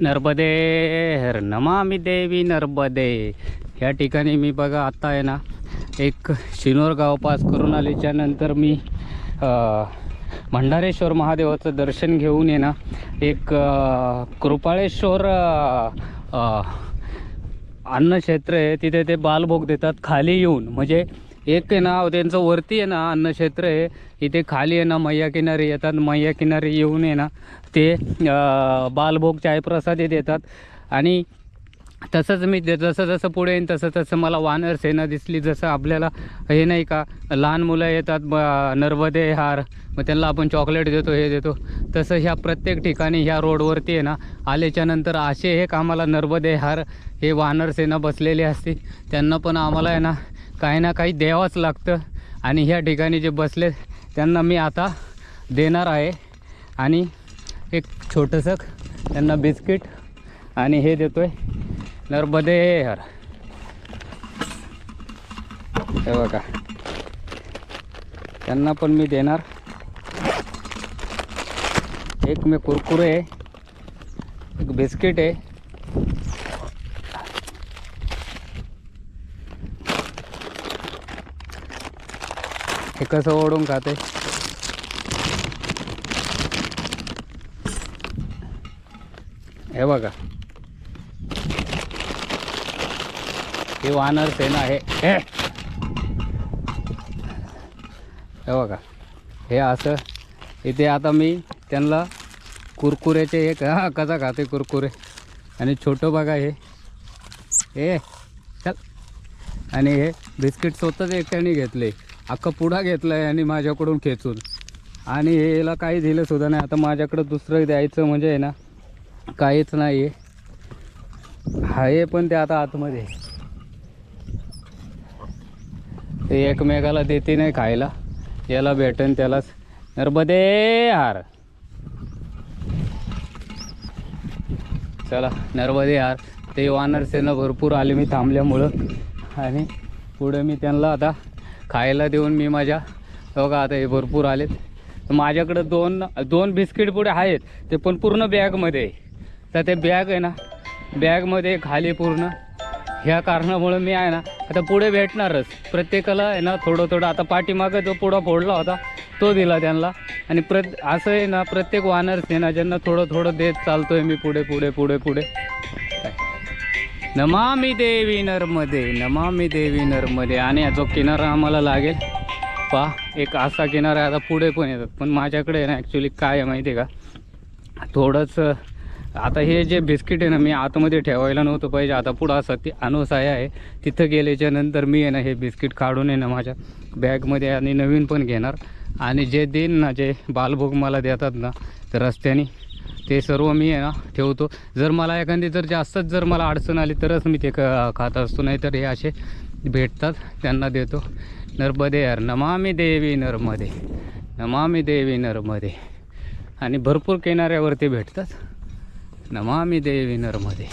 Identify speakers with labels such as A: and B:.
A: नर्मदे हर नमामि देवी नर्मदे. ह्या ठिकाणी मी बघा आता आहे ना एक शिनोर गाव पास करून आल्याच्या नंतर मी भंडारेश्वर महादेवाचं दर्शन घेऊन आहे ना एक कृपाळेश्वर अन्नक्षेत्र आहे, तिथे ते बालभोग देतात खाली येऊन. म्हणजे एक आहे ना त्यांचं वरती आहे ना अन्नक्षेत्र आहे, इथे खाली आहे ना मैया किनारी येतात, मैया किनारी येऊन आहे ना ते बालभोग चायप्रसाद देतात. आणि तसंच मी जसं जसं पुढे येईन तसं तसं मला वानर सेना दिसली. जसं आपल्याला हे नाही का लहान मुलं येतात नर्मदे हार, मग त्यांना आपण चॉकलेट देतो हे देतो, तसं ह्या प्रत्येक ठिकाणी ह्या रोडवरती आहे ना आल्याच्यानंतर असे एक आम्हाला नर्मदे हार हे वानर सेना बसलेले असते, त्यांना पण आम्हाला आहे ना काही ना काही द्यावंच लागतं. आणि ह्या ठिकाणी जे बसले त्यांना मी आता देणार आहे आणि एक छोटंसं त्यांना बिस्किट आणि हे देतोय नर्मदे हर. हे बघा त्यांना पण मी देणार. एक मी कुरकुरे आहे, एक बिस्किट आहे. हे कसं ओढून खाते. हे बघा हे वानर सेना आहे. हे बघा हे असं इथे आता मी त्यांना कुरकुरेचे एक कसा खाते कुरकुरे. आणि छोटं बघा हे चल. आणि हे बिस्किट स्वतःच एकट्याने घेतले, अख्खा पुढा घेतला आहे आणि माझ्याकडून खेचून. आणि हेला काही दिलं सुद्धा नाही. आता माझ्याकडं दुसरं द्यायचं म्हणजे आहे ना काहीच नाही आहे पण ते आता आतमध्ये ते एकमेकाला देते नाही खायला. याला भेटन त्यालाच नर्मदे हार. चला नर्मदे हार. ते वानर सेना भरपूर आले मी थांबल्यामुळं, आणि पुढे मी त्यांना आता खायला देऊन मी माझ्या बघा आता हे भरपूर आलेत. माझ्याकडं दोन बिस्किट पुढे आहेत, ते पण पूर्ण बॅगमध्ये आहे. तर ते बॅग आहे ना बॅगमध्ये खाली पूर्ण. ह्या कारणामुळं मी आहे ना आता पुढे भेटणारच प्रत्येकाला आहे ना थोडं थोडं. आता पाठीमागं जो पुढं फोडला होता तो दिला त्यांना. आणि असं आहे ना प्रत्येक वानर सेना ज्यांना थोडं थोडं देत चालतो आहे मी पुढे पुढे पुढे पुढे. नमामि देवी नर्मदे नमामि देवी नर्मदे. आणि जो किनारा आम्हाला लागेल पहा एक असा किनारा आता पुढे पण येतात. पण माझ्याकडे आहे ना ॲक्च्युली काय आहे माहिती आहे का, थोडंसं आता हे जे बिस्किट आहे ना मी आतमध्ये ठेवायला नव्हतं पाहिजे. आता पुढं असं ती अनुसाया आहे, तिथं गेल्याच्या नंतर मी आहे ना हे बिस्किट काढून आहे ना माझ्या बॅगमध्ये आणि नवीन पण घेणार. आणि जे देईन ना जे बालभोग मला देतात ना तर रस्त्याने ते सर्व मी आहे ना ठेवतो. जर मला एखादी जर जास्तच जर मला अडचण आली तरच मी ते खात असतो, नाही तर हे असे भेटतात त्यांना देतो. नर्मदे हर नमामि देवी नर्मदे नमामि देवी नर्मदे. आणि भरपूर किनाऱ्यावरती भेटतात. नमामि देवी नर्मदे.